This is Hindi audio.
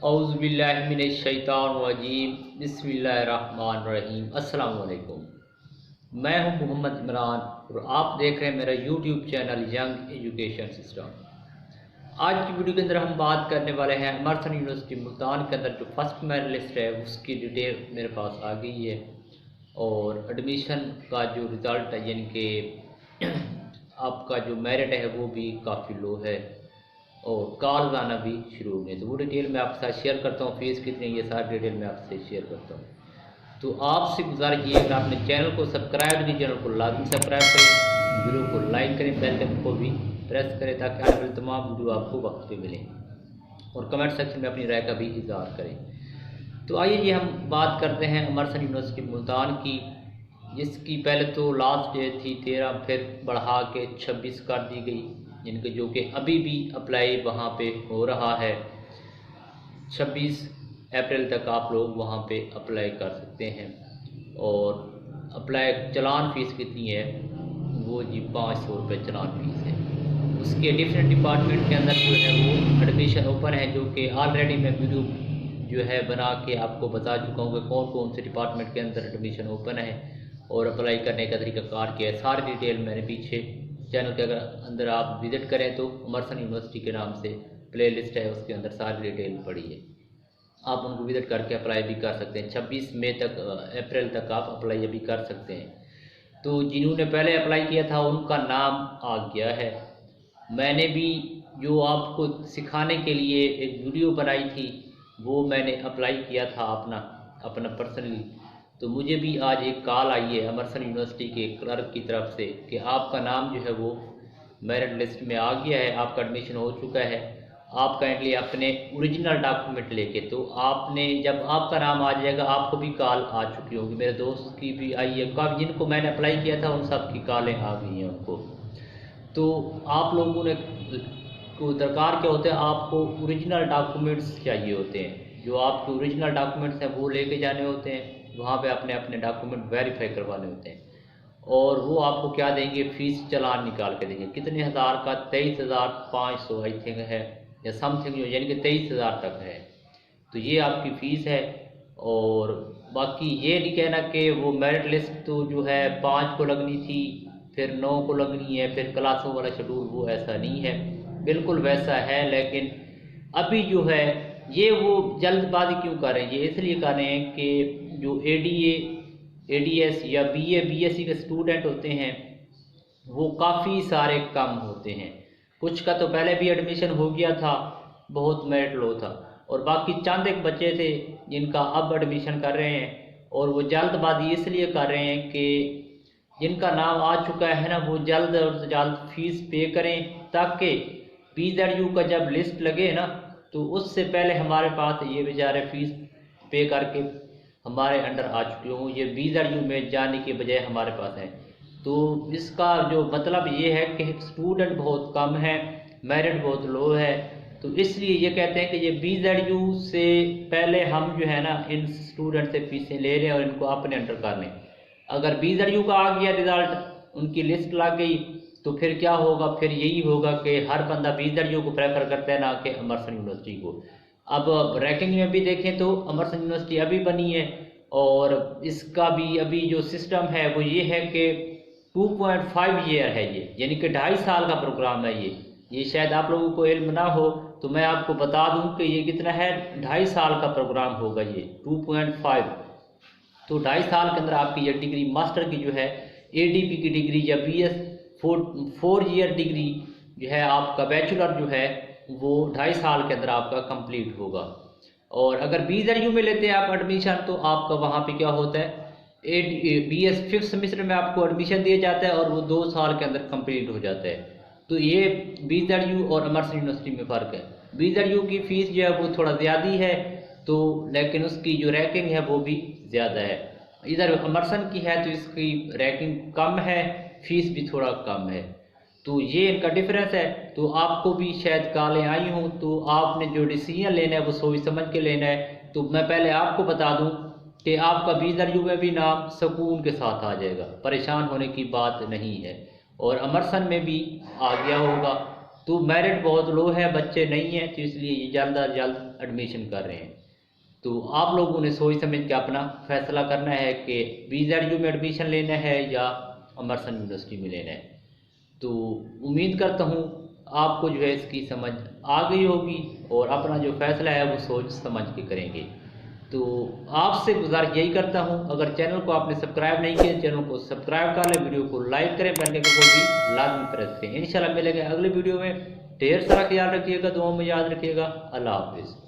औज़ुबिल्लाहिमिनश्शैतानिर्रजीम बिस्मिल्लाहिर्रहमानिर्रहीम। अस्सलामु अलैकुम। मैं हूं मोहम्मद इमरान और आप देख रहे हैं मेरा YouTube channel young education system. आज की वीडियो के अंदर हम बात करने वाले हैं अमरसन यूनिवर्सिटी मुल्तान के अंदर जो फर्स्ट मेरिट लिस्ट है उसकी डिटेल मेरे पास आ गई है और एडमिशन का जो रिज़ल्ट है यानी कि आपका जो मेरिट है वो भी काफ़ी लो है और कॉल आना भी शुरू हो गए। तो वो डिटेल मैं आपके साथ शेयर करता हूँ, फीस कितनी है ये सारी डिटेल मैं आपसे शेयर करता हूँ। तो आपसे गुजारिश ये है कि आपने चैनल को सब्सक्राइब नहीं, चैनल को लाजमी सब्सक्राइब करें, वीडियो को लाइक करें, बेल आइकन को भी प्रेस करें ताकि आने वाली तमाम वीडियो आपको वक्त पे मिलें और कमेंट सेक्शन में अपनी राय का भी इजहार करें। तो आइए ये हम बात करते हैं अमरसन यूनिवर्सिटी मुल्तान की, जिसकी पहले तो लास्ट डेट थी 13, फिर बढ़ा के 26 कर दी गई, जिनके जो कि अभी भी अप्लाई वहाँ पे हो रहा है। 26 अप्रैल तक आप लोग वहाँ पे अप्लाई कर सकते हैं और अप्लाई चलान फ़ीस कितनी है वो जी 500 रुपये चलान फ़ीस है। उसके डिफरेंट डिपार्टमेंट के अंदर जो है वो एडमिशन ओपन है, जो कि ऑलरेडी मैं वीडियो जो है बना के आपको बता चुका हूँ कि कौन कौन से डिपार्टमेंट के अंदर एडमिशन ओपन है और अप्लाई करने का तरीकाकार क्या है। सारी डिटेल मैंने पीछे चैनल के अगर अंदर आप विज़िट करें तो अमरसन यूनिवर्सिटी के नाम से प्लेलिस्ट है, उसके अंदर सारी डिटेल पड़ी है। आप उनको विज़िट करके अप्लाई भी कर सकते हैं। 26 मई तक अप्रैल तक आप अप्लाई अभी कर सकते हैं। तो जिन्होंने पहले अप्लाई किया था उनका नाम आ गया है। मैंने भी जो आपको सिखाने के लिए एक वीडियो बनाई थी वो मैंने अप्लाई किया था अपना पर्सनली। तो मुझे भी आज एक कॉल आई है अमरसन यूनिवर्सिटी के क्लर्क की तरफ से कि आपका नाम जो है वो मेरिट लिस्ट में आ गया है, आपका एडमिशन हो चुका है, आप काइंडली अपने ओरिजिनल डॉक्यूमेंट लेके। तो आपने जब आपका नाम आ जाएगा आपको भी कॉल आ चुकी होगी, मेरे दोस्त की भी आई है, काफ़ी जिनको मैंने अप्लाई किया था उन सब की कॉलें आ गई हैं उनको। तो आप लोगों ने को दरकार क्या होता है, आपको ओरिजिनल डॉक्यूमेंट्स चाहिए होते हैं। जो आपके ओरिजिनल डॉक्यूमेंट्स हैं वो लेके जाने होते हैं, वहाँ पे अपने अपने डॉक्यूमेंट वेरीफाई करवाने होते हैं और वो आपको क्या देंगे, फ़ीस चलान निकाल के देंगे। कितने हज़ार का, 23,500 आई थिंक है या समथिंग, यानी कि 23,000 तक है। तो ये आपकी फ़ीस है। और बाकी ये नहीं कहना कि वो मेरिट लिस्ट तो जो है 5 को लगनी थी फिर 9 को लगनी है फिर क्लासों वाला शेड्यूल, वो ऐसा नहीं है, बिल्कुल वैसा है। लेकिन अभी जो है ये वो जल्दबाजी क्यों कर रहे हैं, ये इसलिए कर रहे हैं कि जो एडीएस या बीए बीएससी के स्टूडेंट होते हैं वो काफ़ी सारे कम होते हैं। कुछ का तो पहले भी एडमिशन हो गया था, बहुत मेरिट लो था, और बाकी चंद एक बच्चे थे जिनका अब एडमिशन कर रहे हैं। और वो जल्दबाजी इसलिए कर रहे हैं कि जिनका नाम आ चुका है ना वो जल्द और जल्द फीस पे करें ताकि PZU का जब लिस्ट लगे ना तो उससे पहले हमारे पास ये बेचारे फीस पे करके हमारे अंडर आ चुके हों, ये PZU में जाने के बजाय हमारे पास है। तो इसका जो मतलब ये है कि स्टूडेंट बहुत कम है, मेरिट बहुत लो है। तो इसलिए ये कहते हैं कि ये PZU से पहले हम जो है ना इन स्टूडेंट से फीसें ले लें और इनको अपने अंडर कर लें। अगर PZU का आ गया रिज़ल्ट, उनकी लिस्ट लग गई, तो फिर क्या होगा, फिर यही होगा कि हर बंदा PZU को प्रेफर करता है ना कि अमरसन यूनिवर्सिटी को। अब रैंकिंग में भी देखें तो अमरसन यूनिवर्सिटी अभी बनी है और इसका भी अभी जो सिस्टम है वो ये है कि 2.5 ईयर है ये, यानी कि 2.5 साल का प्रोग्राम है ये शायद आप लोगों को इल्म ना हो तो मैं आपको बता दूं कि ये कितना है, 2.5 साल का प्रोग्राम होगा ये 2.5। तो 2.5 साल के अंदर आपकी ये डिग्री मास्टर की जो है ADP की डिग्री या BS 4 ईयर डिग्री जो है आपका बैचलर जो है वो 2.5 साल के अंदर आपका कंप्लीट होगा। और अगर PZU में लेते हैं आप एडमिशन तो आपका वहाँ पे क्या होता है, BS 5th सेमेस्टर में आपको एडमिशन दिया जाता है और वो 2 साल के अंदर कंप्लीट हो जाता है। तो ये PZU और अमरसन यूनिवर्सिटी में फ़र्क है। PZU की फ़ीस जो है वो थोड़ा ज़्यादा है, तो लेकिन उसकी जो रैंकिंग है वो भी ज़्यादा है। इधर अमरसन की है तो इसकी रैंकिंग कम है, फीस भी थोड़ा कम है। तो ये इनका डिफरेंस है। तो आपको भी शायद कॉलें आई हों तो आपने जो डिसीजन लेना है वो सोच समझ के लेना है। तो मैं पहले आपको बता दूं कि आपका PZU में भी नाम सुकून के साथ आ जाएगा, परेशान होने की बात नहीं है। और अमरसन में भी आ गया होगा तो मेरिट बहुत लो है, बच्चे नहीं हैं, तो इसलिए ये जल्द अज जल्द एडमिशन कर रहे हैं। तो आप लोगों ने सोच समझ के अपना फैसला करना है कि BZU में एडमिशन लेना है या अमरसन यूनिवर्सिटी में लेना है। तो उम्मीद करता हूँ आपको जो है इसकी समझ आ गई होगी और अपना जो फैसला है वो सोच समझ के करेंगे। तो आपसे गुजारिश यही करता हूँ, अगर चैनल को आपने सब्सक्राइब नहीं किया चैनल को सब्सक्राइब कर लें, वीडियो को लाइक करें, बेल आइकन को भी लाजमी प्रेस करें। इंशाल्लाह मिलेंगे अगले वीडियो में। ढेर सारा ख्याल रखिएगा, दुआओं में याद रखिएगा। अल्लाह हाफिज़।